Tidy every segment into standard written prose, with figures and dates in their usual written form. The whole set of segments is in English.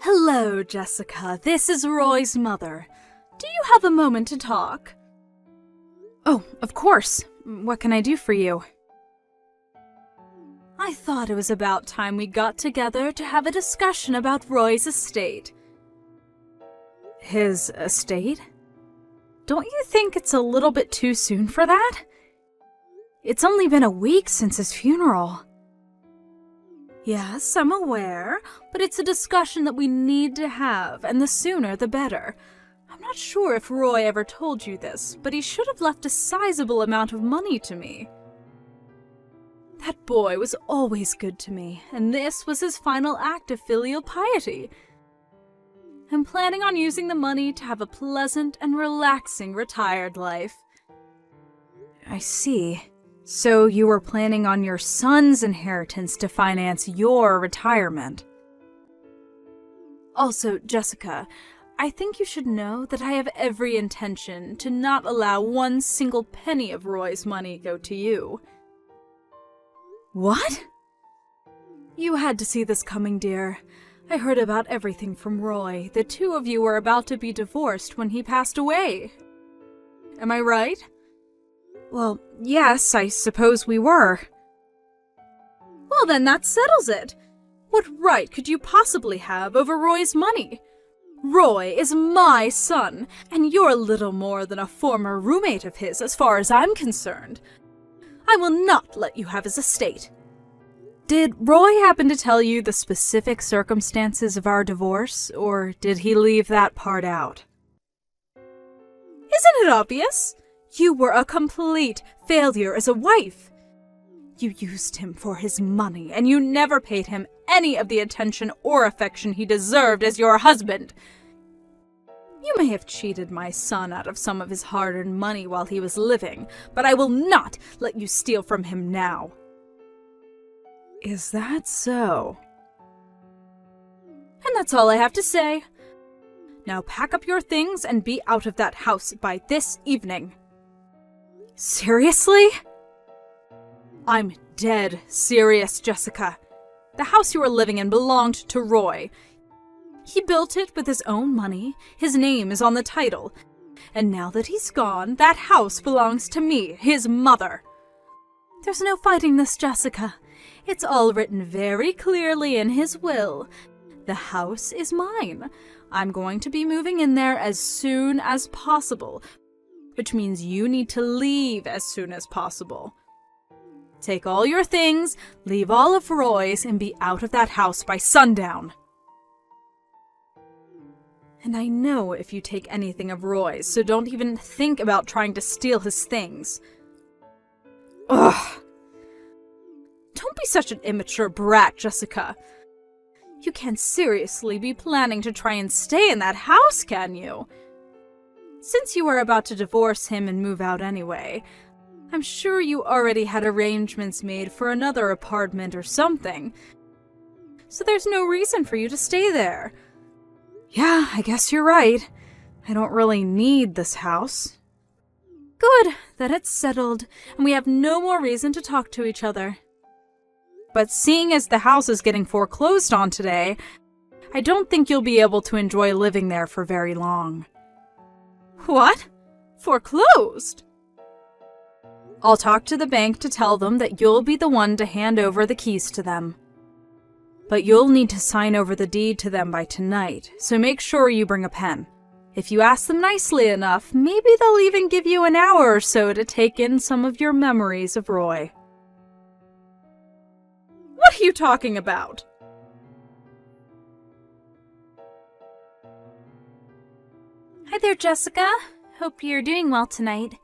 Hello, Jessica. This is Roy's mother. Do you have a moment to talk? Oh, of course. What can I do for you? I thought it was about time we got together to have a discussion about Roy's estate. His estate? Don't you think it's a little bit too soon for that? It's only been a week since his funeral. Yes, I'm aware, but it's a discussion that we need to have, and the sooner the better. I'm not sure if Roy ever told you this, but he should have left a sizable amount of money to me. That boy was always good to me, and this was his final act of filial piety. I'm planning on using the money to have a pleasant and relaxing retired life. I see. So you were planning on your son's inheritance to finance your retirement. Also, Jessica, I think you should know that I have every intention to not allow one single penny of Roy's money go to you. What? You had to see this coming, dear. I heard about everything from Roy. The two of you were about to be divorced when he passed away. Am I right? Well, yes, I suppose we were. Well, then that settles it. What right could you possibly have over Roy's money? Roy is my son, and you're little more than a former roommate of his as far as I'm concerned. I will not let you have his estate. Did Roy happen to tell you the specific circumstances of our divorce, or did he leave that part out? Isn't it obvious? You were a complete failure as a wife. You used him for his money, and you never paid him any of the attention or affection he deserved as your husband. You may have cheated my son out of some of his hard-earned money while he was living, but I will not let you steal from him now. Is that so? And that's all I have to say. Now pack up your things and be out of that house by this evening. Seriously? I'm dead serious, Jessica. The house you are living in belonged to Roy. He built it with his own money, his name is on the title, and now that he's gone, that house belongs to me, his mother. There's no fighting this, Jessica. It's all written very clearly in his will. The house is mine. I'm going to be moving in there as soon as possible, which means you need to leave as soon as possible. Take all your things, leave all of Roy's, and be out of that house by sundown. And I know if you take anything of Roy's, so don't even think about trying to steal his things. Ugh! Don't be such an immature brat, Jessica. You can't seriously be planning to try and stay in that house, can you? Since you were about to divorce him and move out anyway, I'm sure you already had arrangements made for another apartment or something. So there's no reason for you to stay there. Yeah, I guess you're right. I don't really need this house. Good, then it's settled, and we have no more reason to talk to each other. But seeing as the house is getting foreclosed on today, I don't think you'll be able to enjoy living there for very long. What? Foreclosed? I'll talk to the bank to tell them that you'll be the one to hand over the keys to them. But you'll need to sign over the deed to them by tonight, so make sure you bring a pen. If you ask them nicely enough, maybe they'll even give you an hour or so to take in some of your memories of Roy. What are you talking about? Hi there, Jessica. Hope you're doing well tonight.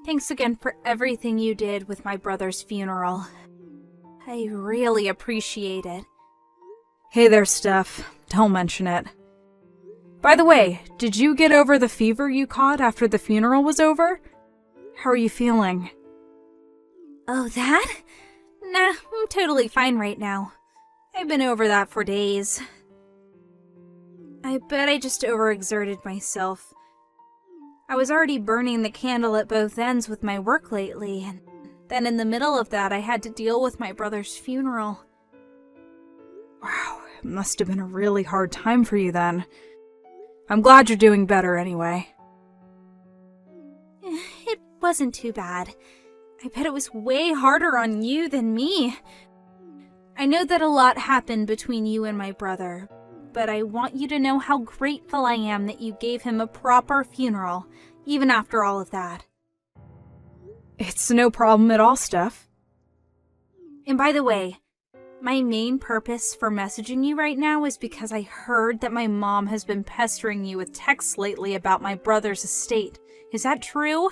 Thanks again for everything you did with my brother's funeral. I really appreciate it. Hey there, Steph. Don't mention it. By the way, did you get over the fever you caught after the funeral was over? How are you feeling? Oh, that? Nah, I'm totally fine right now. I've been over that for days. I bet I just overexerted myself. I was already burning the candle at both ends with my work lately, and then in the middle of that I had to deal with my brother's funeral. Wow, It must have been a really hard time for you then. I'm glad you're doing better anyway. It wasn't too bad. I bet it was way harder on you than me. I know that a lot happened between you and my brother, but I want you to know how grateful I am that you gave him a proper funeral, even after all of that. It's no problem at all, Steph. And by the way, my main purpose for messaging you right now is because I heard that my mom has been pestering you with texts lately about my brother's estate. Is that true?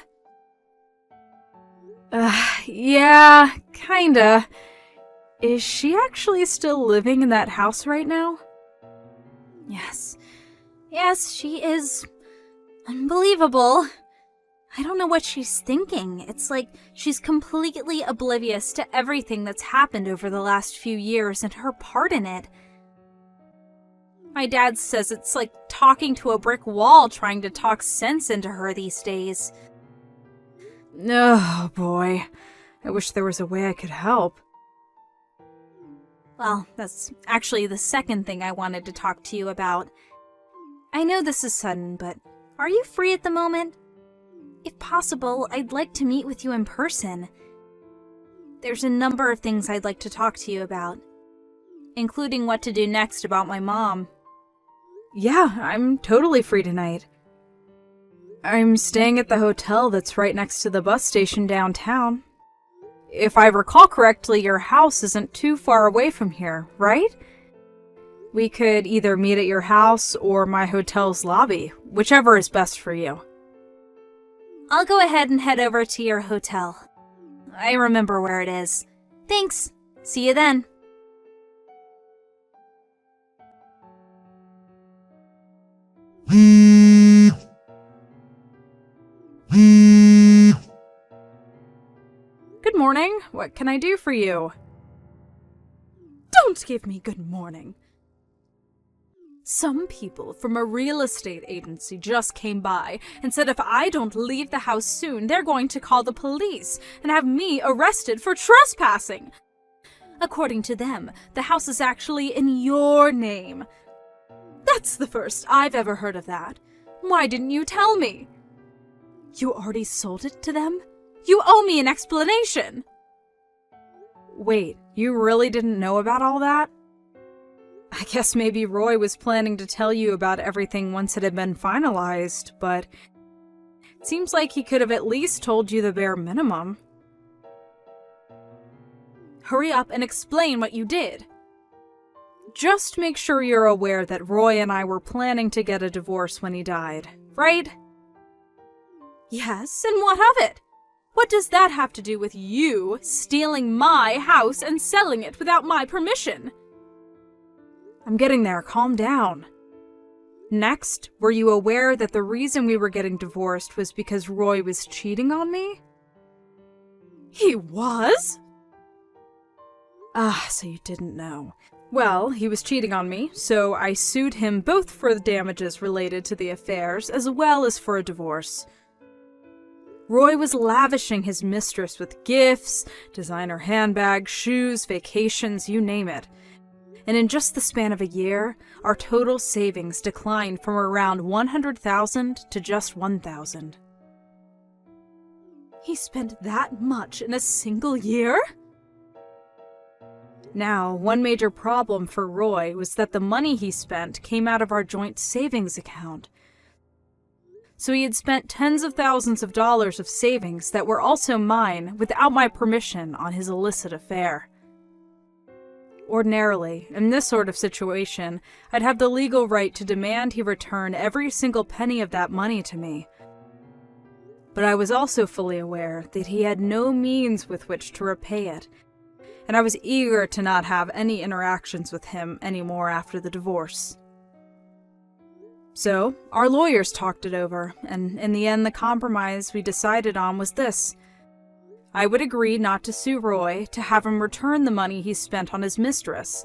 Yeah, kinda. Is she actually still living in that house right now? Yes. Yes, she is. Unbelievable. I don't know what she's thinking. It's like she's completely oblivious to everything that's happened over the last few years and her part in it. My dad says it's like talking to a brick wall trying to talk sense into her these days. Oh boy, I wish there was a way I could help. Well, that's actually the second thing I wanted to talk to you about. I know this is sudden, but are you free at the moment? If possible, I'd like to meet with you in person. There's a number of things I'd like to talk to you about, including what to do next about my mom. Yeah, I'm totally free tonight. I'm staying at the hotel that's right next to the bus station downtown. If I recall correctly, your house isn't too far away from here, right? We could either meet at your house or my hotel's lobby, whichever is best for you. I'll go ahead and head over to your hotel. I remember where it is. Thanks. See you then. Good morning. What can I do for you? Don't give me good morning. Some people from a real estate agency just came by and said if I don't leave the house soon, they're going to call the police and have me arrested for trespassing. According to them, the house is actually in your name. That's the first I've ever heard of that. Why didn't you tell me? You already sold it to them? You owe me an explanation. Wait, you really didn't know about all that? I guess maybe Roy was planning to tell you about everything once it had been finalized, but it seems like he could have at least told you the bare minimum. Hurry up and explain what you did. Just make sure you're aware that Roy and I were planning to get a divorce when he died, right? Yes, and what of it? What does that have to do with you stealing my house and selling it without my permission? I'm getting there, calm down. Next, were you aware that the reason we were getting divorced was because Roy was cheating on me? He was? So you didn't know. Well, he was cheating on me, so I sued him both for the damages related to the affairs as well as for a divorce. Roy was lavishing his mistress with gifts, designer handbags, shoes, vacations, you name it. And in just the span of a year, our total savings declined from around $100,000 to just $1,000. He spent that much in a single year? Now, one major problem for Roy was that the money he spent came out of our joint savings account. So he had spent tens of thousands of dollars of savings that were also mine without my permission on his illicit affair. Ordinarily, in this sort of situation, I'd have the legal right to demand he return every single penny of that money to me. But I was also fully aware that he had no means with which to repay it, and I was eager to not have any interactions with him anymore after the divorce. So, our lawyers talked it over, and in the end the compromise we decided on was this. I would agree not to sue Roy, to have him return the money he spent on his mistress,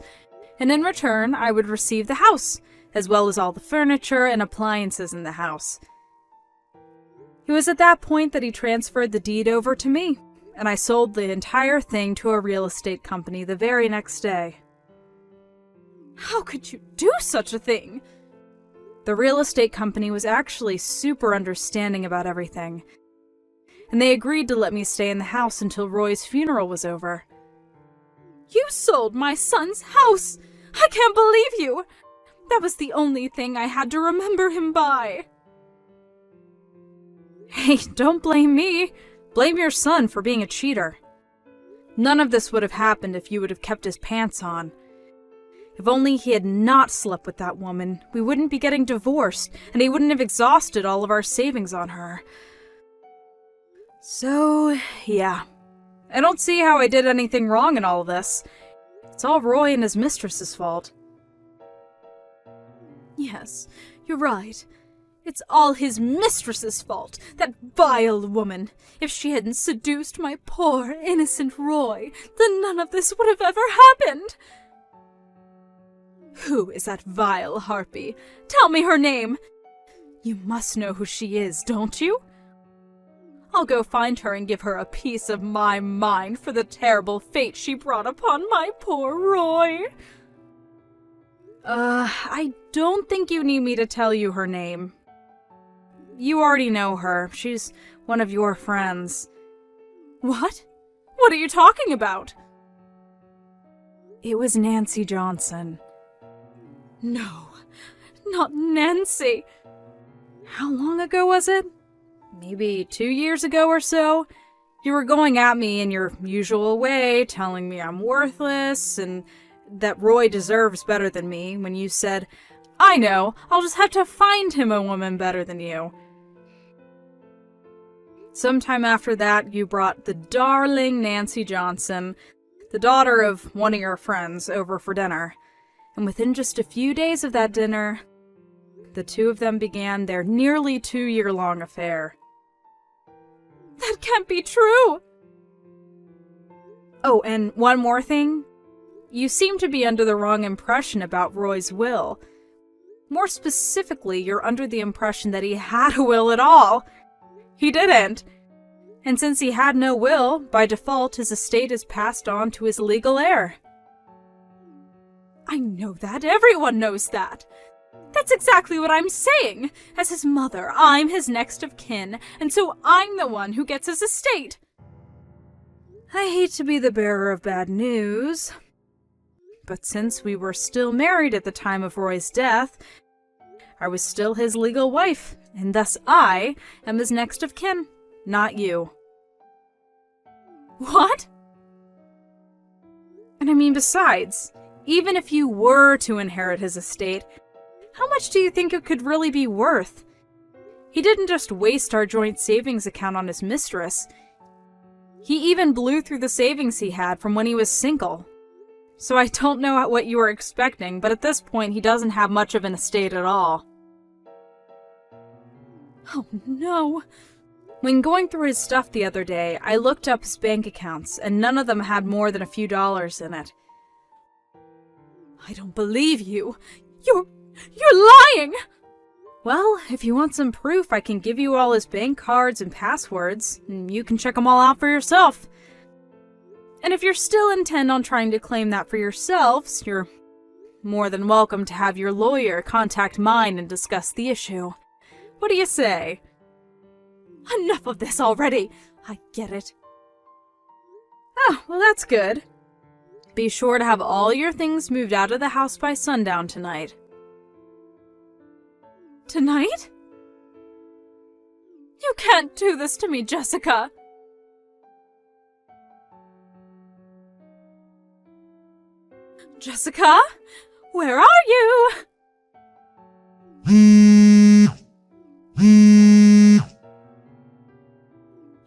and in return I would receive the house, as well as all the furniture and appliances in the house. It was at that point that he transferred the deed over to me, and I sold the entire thing to a real estate company the very next day. How could you do such a thing? The real estate company was actually super understanding about everything, and they agreed to let me stay in the house until Roy's funeral was over. You sold my son's house! I can't believe you! That was the only thing I had to remember him by. Hey, don't blame me. Blame your son for being a cheater. None of this would have happened if you would have kept his pants on. If only he had not slept with that woman, we wouldn't be getting divorced, and he wouldn't have exhausted all of our savings on her. So, yeah. I don't see how I did anything wrong in all of this. It's all Roy and his mistress's fault. Yes, you're right. It's all his mistress's fault, that vile woman. If she hadn't seduced my poor, innocent Roy, then none of this would have ever happened. Who is that vile harpy? Tell me her name. You must know who she is, don't you? I'll go find her and give her a piece of my mind for the terrible fate she brought upon my poor Roy. I don't think you need me to tell you her name. You already know her. She's one of your friends. What? What are you talking about? It was Nancy Johnson. No, not Nancy. How long ago was it? Maybe 2 years ago or so? You were going at me in your usual way, telling me I'm worthless and that Roy deserves better than me when you said, I know, I'll just have to find him a woman better than you. Sometime after that, you brought the darling Nancy Johnson, the daughter of one of your friends, over for dinner. And within just a few days of that dinner, the two of them began their nearly 2-year-long affair. That can't be true! Oh, and one more thing. You seem to be under the wrong impression about Roy's will. More specifically, you're under the impression that he had a will at all. He didn't. And since he had no will, by default his estate is passed on to his legal heir. I know that. Everyone knows that. That's exactly what I'm saying. As his mother, I'm his next of kin, and so I'm the one who gets his estate. I hate to be the bearer of bad news, but since we were still married at the time of Roy's death, I was still his legal wife, and thus I am his next of kin, not you. What? And I mean, besides, even if you were to inherit his estate, how much do you think it could really be worth? He didn't just waste our joint savings account on his mistress. He even blew through the savings he had from when he was single. So I don't know what you were expecting, but at this point he doesn't have much of an estate at all. Oh no. When going through his stuff the other day, I looked up his bank accounts, and none of them had more than a few dollars in it. I don't believe you. You're lying! Well, if you want some proof, I can give you all his bank cards and passwords, and you can check them all out for yourself. And if you're still intent on trying to claim that for yourselves, you're more than welcome to have your lawyer contact mine and discuss the issue. What do you say? Enough of this already! I get it. Oh, well that's good. Be sure to have all your things moved out of the house by sundown tonight. Tonight? You can't do this to me, Jessica! Jessica? Where are you?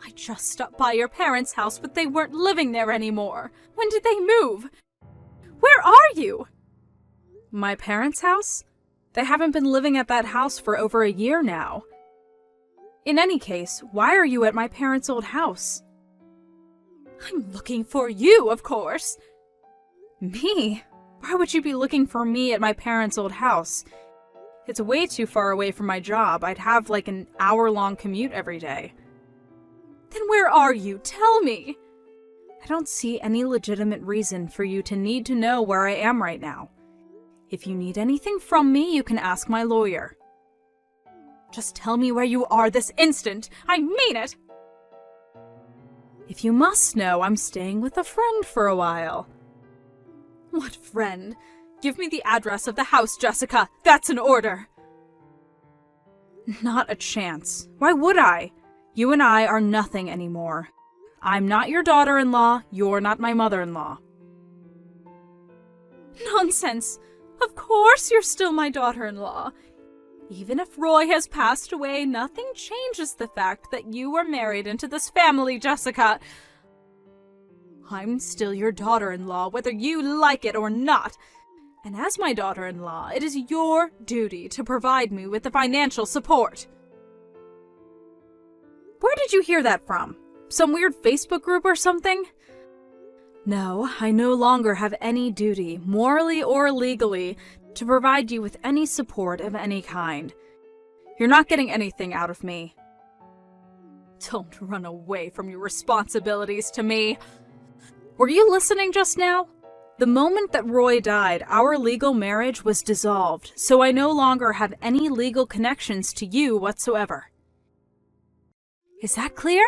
I just stopped by your parents' house, but they weren't living there anymore. When did they move? Where are you? My parents' house? They haven't been living at that house for over a year now. In any case, why are you at my parents' old house? I'm looking for you, of course. Me? Why would you be looking for me at my parents' old house? It's way too far away from my job. I'd have like an hour-long commute every day. Then where are you? Tell me! I don't see any legitimate reason for you to need to know where I am right now. If you need anything from me, you can ask my lawyer. Just tell me where you are this instant. I mean it! If you must know, I'm staying with a friend for a while. What friend? Give me the address of the house, Jessica. That's an order. Not a chance. Why would I? You and I are nothing anymore. I'm not your daughter-in-law. You're not my mother-in-law. Nonsense. Of course you're still my daughter-in-law. Even if Roy has passed away, nothing changes the fact that you were married into this family, Jessica. I'm still your daughter-in-law, whether you like it or not. And as my daughter-in-law, it is your duty to provide me with the financial support. Where did you hear that from? Some weird Facebook group or something? No, I no longer have any duty, morally or legally, to provide you with any support of any kind. You're not getting anything out of me. Don't run away from your responsibilities to me. Were you listening just now? The moment that Roy died, our legal marriage was dissolved, so I no longer have any legal connections to you whatsoever. Is that clear?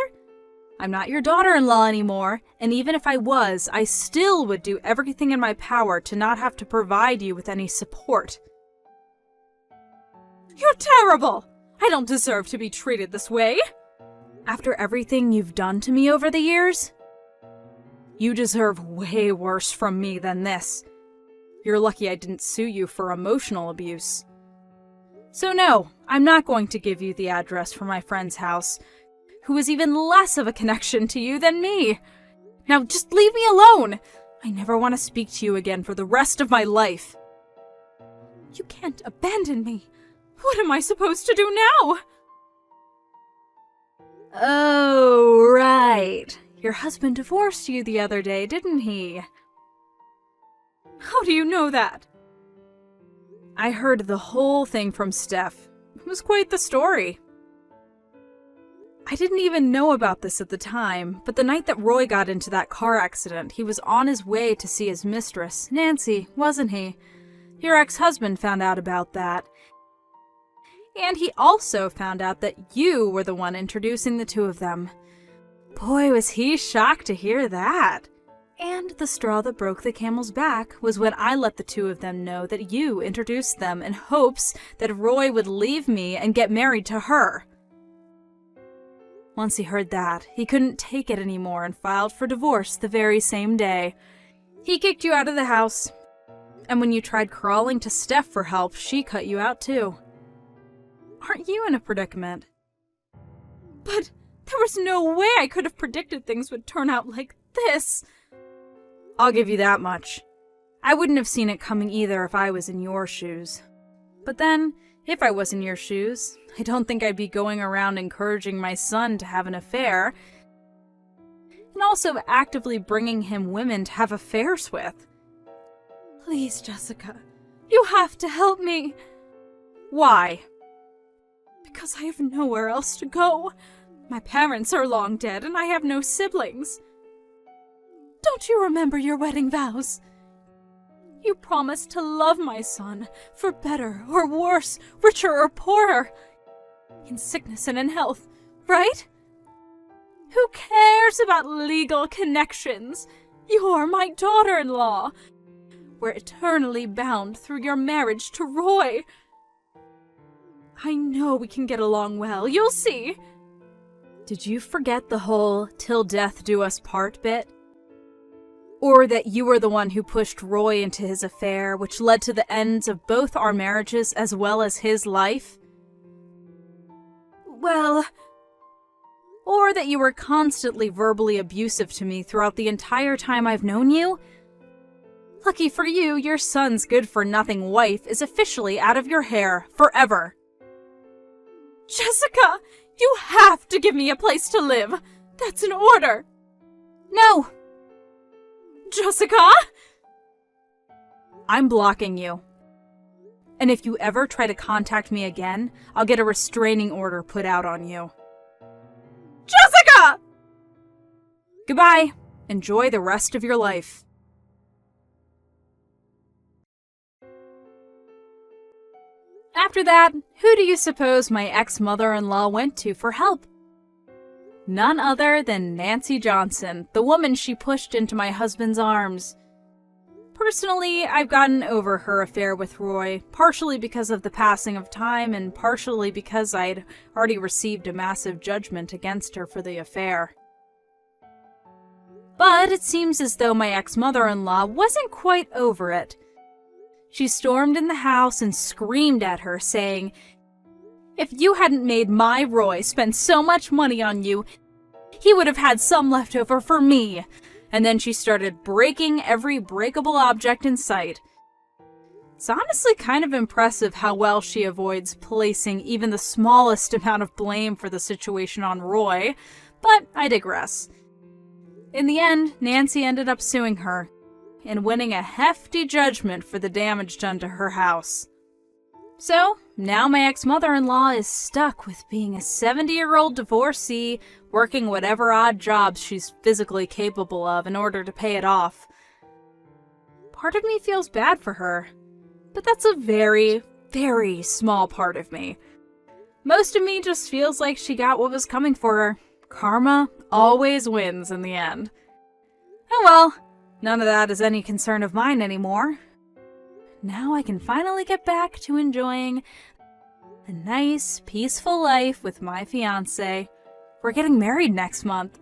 I'm not your daughter-in-law anymore, and even if I was, I still would do everything in my power to not have to provide you with any support. You're terrible! I don't deserve to be treated this way! After everything you've done to me over the years? You deserve way worse from me than this. You're lucky I didn't sue you for emotional abuse. So no, I'm not going to give you the address for my friend's house, who is even less of a connection to you than me. Now just leave me alone! I never want to speak to you again for the rest of my life. You can't abandon me. What am I supposed to do now? Oh, right. Your husband divorced you the other day, didn't he? How do you know that? I heard the whole thing from Steph. It was quite the story. I didn't even know about this at the time, but the night that Roy got into that car accident, he was on his way to see his mistress, Nancy, wasn't he? Your ex-husband found out about that. And he also found out that you were the one introducing the two of them. Boy, was he shocked to hear that. And the straw that broke the camel's back was when I let the two of them know that you introduced them in hopes that Roy would leave me and get married to her. Once he heard that, he couldn't take it anymore and filed for divorce the very same day. He kicked you out of the house. And when you tried crawling to Steph for help, she cut you out too. Aren't you in a predicament? But there was no way I could have predicted things would turn out like this. I'll give you that much. I wouldn't have seen it coming either if I was in your shoes. But then, if I was in your shoes, I don't think I'd be going around encouraging my son to have an affair, and also actively bringing him women to have affairs with. Please, Jessica, you have to help me. Why? Because I have nowhere else to go. My parents are long dead, and I have no siblings. Don't you remember your wedding vows? You promised to love my son, for better or worse, richer or poorer, in sickness and in health, right? Who cares about legal connections? You're my daughter-in-law. We're eternally bound through your marriage to Roy. I know we can get along well, you'll see. Did you forget the whole "till death do us part" bit? Or that you were the one who pushed Roy into his affair, which led to the ends of both our marriages as well as his life? Well, or that you were constantly verbally abusive to me throughout the entire time I've known you? Lucky for you, your son's good-for-nothing wife is officially out of your hair forever. Jessica, you have to give me a place to live. That's an order. No. Jessica? I'm blocking you. And if you ever try to contact me again, I'll get a restraining order put out on you. Jessica! Goodbye. Enjoy the rest of your life. After that, who do you suppose my ex-mother-in-law went to for help? None other than Nancy Johnson, the woman she pushed into my husband's arms. Personally, I've gotten over her affair with Roy, partially because of the passing of time and partially because I'd already received a massive judgment against her for the affair. But it seems as though my ex-mother-in-law wasn't quite over it. She stormed in the house and screamed at her, saying, "If you hadn't made my Roy spend so much money on you, he would have had some left over for me." And then she started breaking every breakable object in sight. It's honestly kind of impressive how well she avoids placing even the smallest amount of blame for the situation on Roy, but I digress. In the end, Nancy ended up suing her and winning a hefty judgment for the damage done to her house. So, now my ex-mother-in-law is stuck with being a 70-year-old divorcee, working whatever odd jobs she's physically capable of in order to pay it off. Part of me feels bad for her, but that's a very, very small part of me. Most of me just feels like she got what was coming for her. Karma always wins in the end. Oh well, none of that is any concern of mine anymore. Now I can finally get back to enjoying a nice, peaceful life with my fiancé. We're getting married next month.